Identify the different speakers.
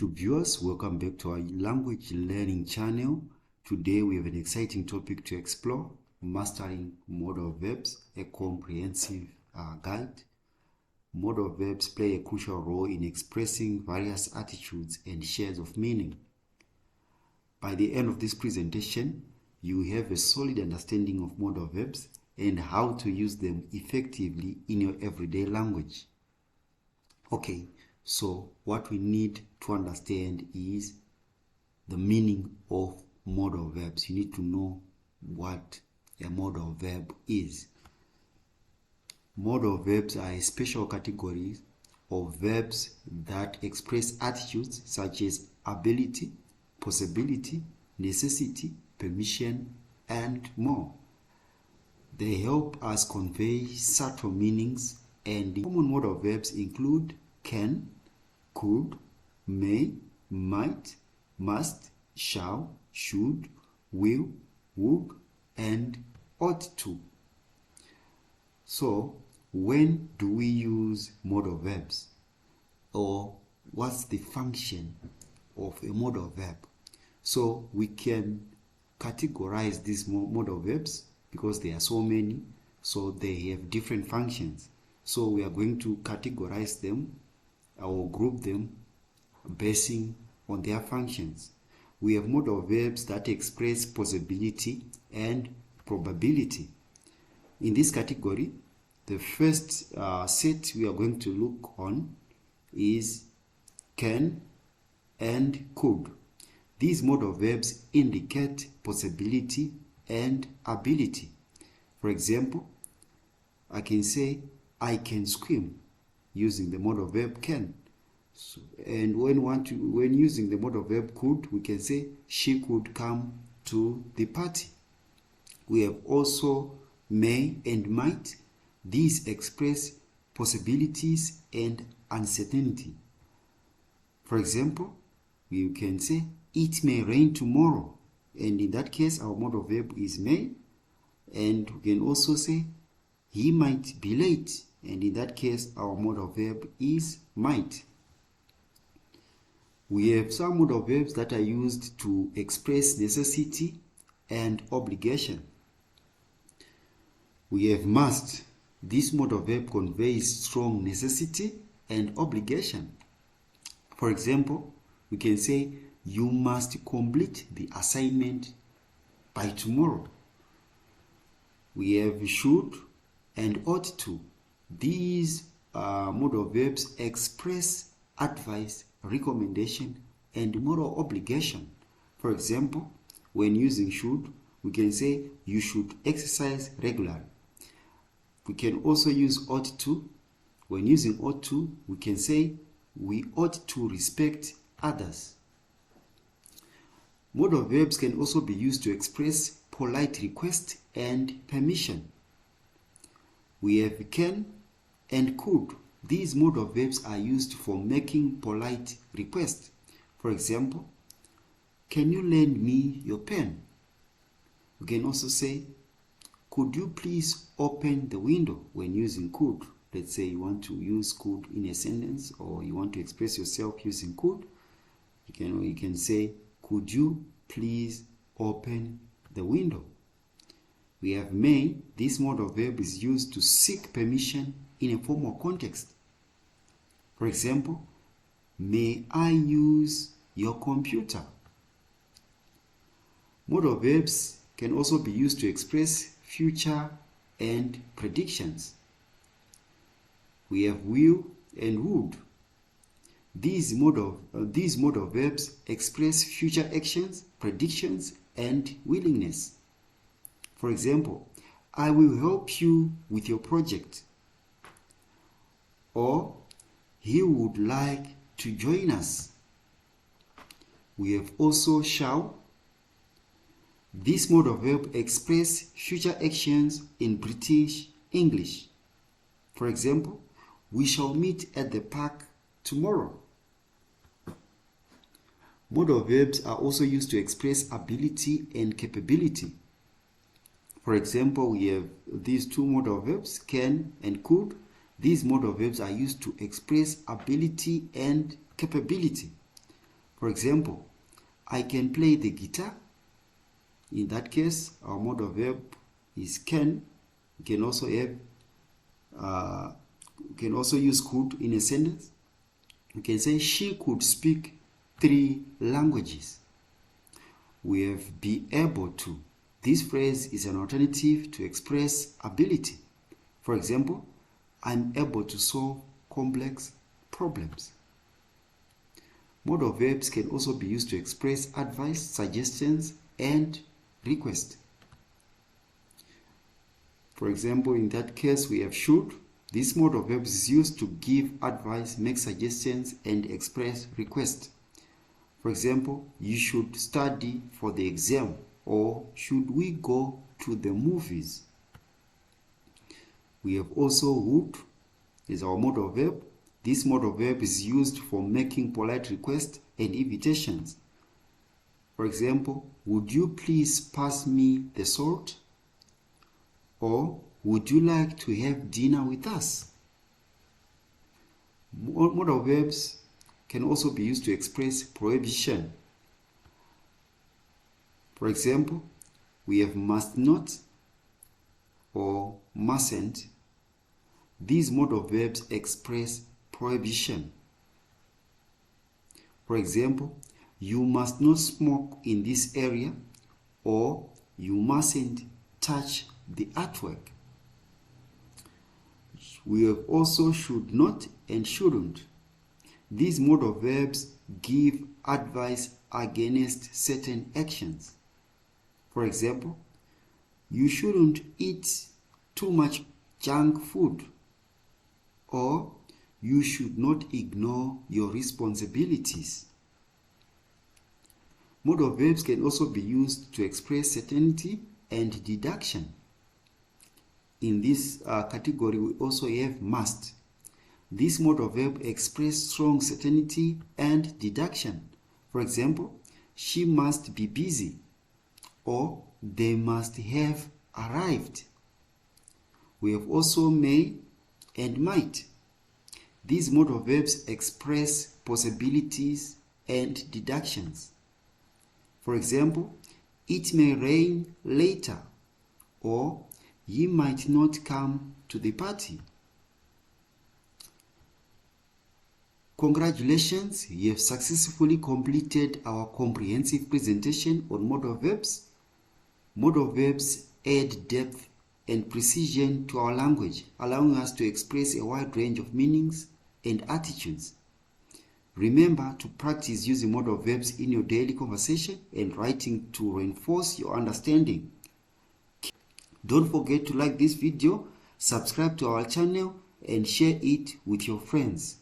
Speaker 1: YouTube viewers, welcome back to our language learning channel. Today we have an exciting topic to explore: mastering modal verbs, a comprehensive guide. Modal verbs play a crucial role in expressing various attitudes and shades of meaning. By the end of this presentation, you have a solid understanding of modal verbs and how to use them effectively in your everyday language. Okay, so what we need to understand is the meaning of modal verbs. You need to know what a modal verb is. Modal verbs are a special category of verbs that express attitudes such as ability, possibility, necessity, permission, and more. They help us convey subtle meanings, and common modal verbs include can, could, may, might, must, shall, should, will, would, and ought to. So, when do we use modal verbs? Or what's the function of a modal verb? So, we can categorize these modal verbs because there are so many, so they have different functions. So, we are going to categorize them or group them basing on their functions. We have modal verbs that express possibility and probability. In this category, the first set we are going to look on is can and could. These modal verbs indicate possibility and ability. For example, I can say I can swim using the modal verb can. So, and when using the modal verb could, we can say she could come to the party. We have also may and might. These express possibilities and uncertainty. For example, we can say it may rain tomorrow, and in that case our modal verb is may. And we can also say he might be late, and in that case our modal verb is might. We have some modal verbs that are used to express necessity and obligation. We have must. This modal verb conveys strong necessity and obligation. For example, we can say you must complete the assignment by tomorrow. We have should and ought to. These modal verbs express advice, recommendation, and moral obligation. For example, when using should, we can say you should exercise regularly. We can also use ought to. When using ought to, we can say we ought to respect others. Modal verbs can also be used to express polite request and permission. We have can and could. These modal verbs are used for making polite requests. For example, can you lend me your pen? We can also say, could you please open the window when using could. Let's say you want to use could in a sentence, or you want to express yourself using could. You can say, could you please open the window? We have may. This modal verb is used to seek permission in a formal context. For example, may I use your computer? Modal verbs can also be used to express future and predictions. We have will and would. These modal verbs express future actions, predictions, and willingness. For example, I will help you with your project. Or, he would like to join us. We have also shall. This modal verb expresses future actions in British English. For example, we shall meet at the park tomorrow. Modal verbs are also used to express ability and capability. For example, we have these two modal verbs, can and could. These modal verbs are used to express ability and capability. For example, I can play the guitar. In that case, our modal verb is can. You can also have you can also use could in a sentence. You can say she could speak 3 languages. We have be able to. This phrase is an alternative to express ability. For example, I'm able to solve complex problems. Modal verbs can also be used to express advice, suggestions, and request. For example, in that case, we have should. This modal verb is used to give advice, make suggestions, and express request. For example, you should study for the exam, or should we go to the movies? We have also would is our modal verb. This modal verb is used for making polite requests and invitations. For example, would you please pass me the salt? Or would you like to have dinner with us? Modal verbs can also be used to express prohibition. For example, we have must not or mustn't. These modal verbs express prohibition. For example, you must not smoke in this area, or you mustn't touch the artwork. We have also should not and shouldn't. These modal verbs give advice against certain actions. For example, you shouldn't eat too much junk food, or you should not ignore your responsibilities. Modal verbs can also be used to express certainty and deduction. In this category, we also have must. This modal verb expresses strong certainty and deduction. For example, she must be busy, or they must have arrived. We have also may and might. These modal verbs express possibilities and deductions. For example, it may rain later, or he might not come to the party. Congratulations, you have successfully completed our comprehensive presentation on modal verbs. Modal verbs add depth and precision to our language, allowing us to express a wide range of meanings and attitudes. Remember to practice using modal verbs in your daily conversation and writing to reinforce your understanding. Don't forget to like this video, subscribe to our channel, and share it with your friends.